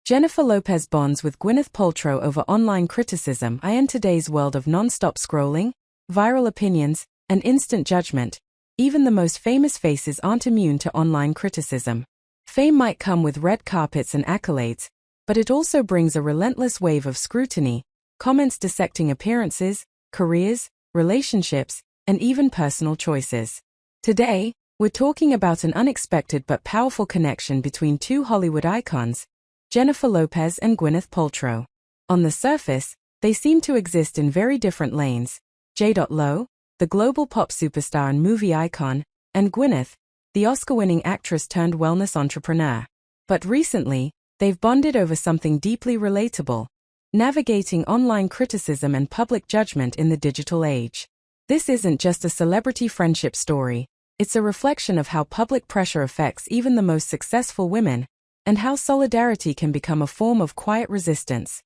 Jennifer Lopez bonds with Gwyneth Paltrow over online criticism. In today's world of non-stop scrolling, viral opinions, and instant judgment, even the most famous faces aren't immune to online criticism. Fame might come with red carpets and accolades, but it also brings a relentless wave of scrutiny, comments dissecting appearances, careers, relationships, and even personal choices. Today, we're talking about an unexpected but powerful connection between two Hollywood icons, Jennifer Lopez and Gwyneth Paltrow. On the surface, they seem to exist in very different lanes. J.Lo, the global pop superstar and movie icon, and Gwyneth, the Oscar-winning actress turned wellness entrepreneur. But recently, they've bonded over something deeply relatable: navigating online criticism and public judgment in the digital age. This isn't just a celebrity friendship story, it's a reflection of how public pressure affects even the most successful women, and how solidarity can become a form of quiet resistance.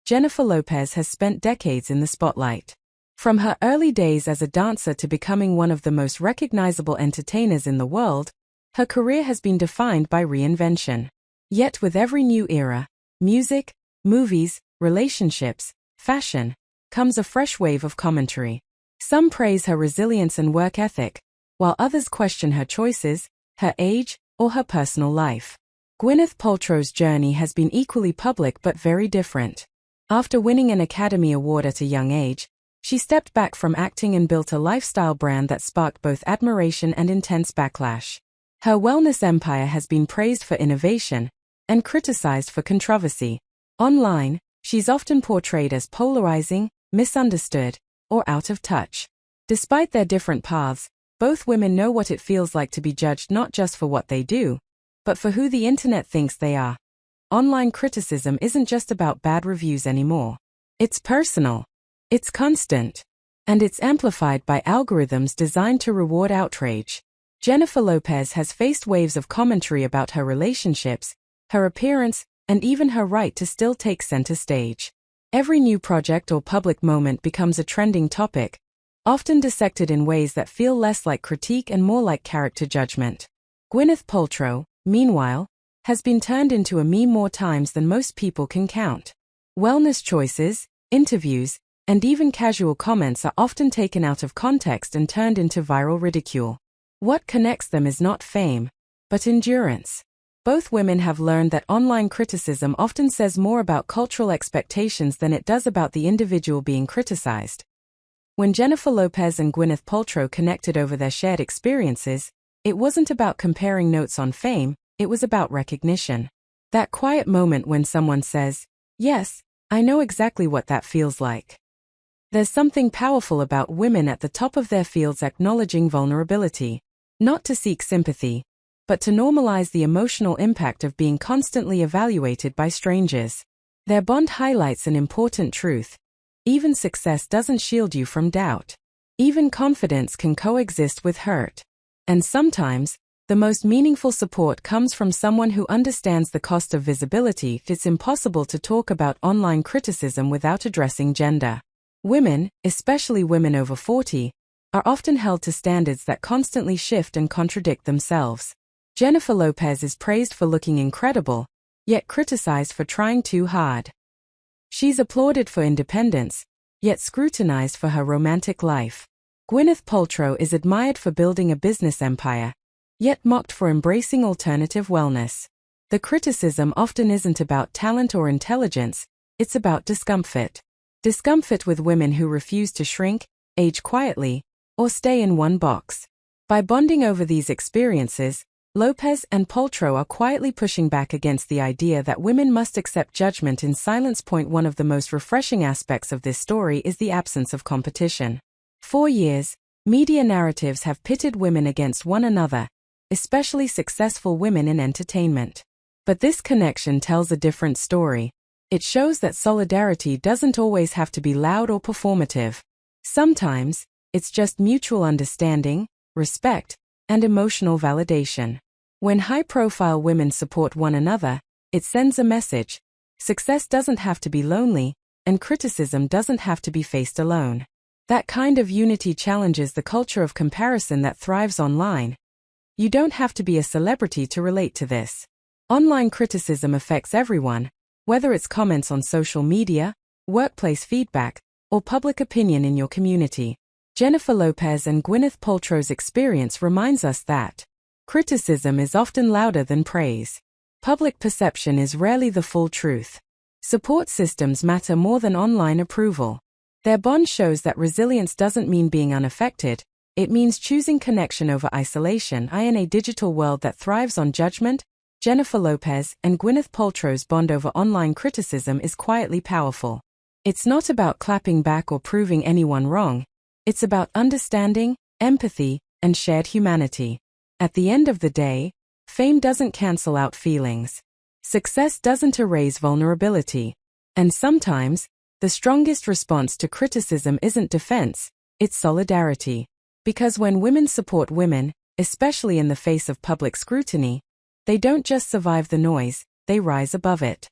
Jennifer Lopez has spent decades in the spotlight. From her early days as a dancer to becoming one of the most recognizable entertainers in the world, her career has been defined by reinvention. Yet with every new era, music, movies, relationships, fashion, comes a fresh wave of commentary. Some praise her resilience and work ethic, while others question her choices, her age, or her personal life. Gwyneth Paltrow's journey has been equally public but very different. After winning an Academy Award at a young age, she stepped back from acting and built a lifestyle brand that sparked both admiration and intense backlash. Her wellness empire has been praised for innovation and criticized for controversy. Online, she's often portrayed as polarizing, misunderstood, or out of touch. Despite their different paths, both women know what it feels like to be judged not just for what they do, but for who the internet thinks they are. Online criticism isn't just about bad reviews anymore. It's personal. It's constant. And it's amplified by algorithms designed to reward outrage. Jennifer Lopez has faced waves of commentary about her relationships, her appearance, and even her right to still take center stage. Every new project or public moment becomes a trending topic, often dissected in ways that feel less like critique and more like character judgment. Gwyneth Paltrow, meanwhile, has been turned into a meme more times than most people can count. Wellness choices, interviews, and even casual comments are often taken out of context and turned into viral ridicule. What connects them is not fame, but endurance. Both women have learned that online criticism often says more about cultural expectations than it does about the individual being criticized. When Jennifer Lopez and Gwyneth Paltrow connected over their shared experiences, it wasn't about comparing notes on fame, it was about recognition. That quiet moment when someone says, "Yes, I know exactly what that feels like." There's something powerful about women at the top of their fields acknowledging vulnerability, not to seek sympathy, but to normalize the emotional impact of being constantly evaluated by strangers. Their bond highlights an important truth. Even success doesn't shield you from doubt. Even confidence can coexist with hurt. And sometimes, the most meaningful support comes from someone who understands the cost of visibility. It's impossible to talk about online criticism without addressing gender. Women, especially women over 40, are often held to standards that constantly shift and contradict themselves. Jennifer Lopez is praised for looking incredible, yet criticized for trying too hard. She's applauded for independence, yet scrutinized for her romantic life. Gwyneth Paltrow is admired for building a business empire, yet mocked for embracing alternative wellness. The criticism often isn't about talent or intelligence, it's about discomfort. Discomfort with women who refuse to shrink, age quietly, or stay in one box. By bonding over these experiences, Lopez and Paltrow are quietly pushing back against the idea that women must accept judgment in silence. One of the most refreshing aspects of this story is the absence of competition. For years, media narratives have pitted women against one another, especially successful women in entertainment. But this connection tells a different story. It shows that solidarity doesn't always have to be loud or performative. Sometimes, it's just mutual understanding, respect, and emotional validation. When high-profile women support one another, it sends a message. Success doesn't have to be lonely, and criticism doesn't have to be faced alone. That kind of unity challenges the culture of comparison that thrives online. You don't have to be a celebrity to relate to this. Online criticism affects everyone, whether it's comments on social media, workplace feedback, or public opinion in your community. Jennifer Lopez and Gwyneth Paltrow's experience reminds us that criticism is often louder than praise. Public perception is rarely the full truth. Support systems matter more than online approval. Their bond shows that resilience doesn't mean being unaffected, it means choosing connection over isolation. In a digital world that thrives on judgment, Jennifer Lopez and Gwyneth Paltrow's bond over online criticism is quietly powerful. It's not about clapping back or proving anyone wrong. It's about understanding, empathy, and shared humanity. At the end of the day, fame doesn't cancel out feelings. Success doesn't erase vulnerability. And sometimes, the strongest response to criticism isn't defense, it's solidarity. Because when women support women, especially in the face of public scrutiny, they don't just survive the noise, they rise above it.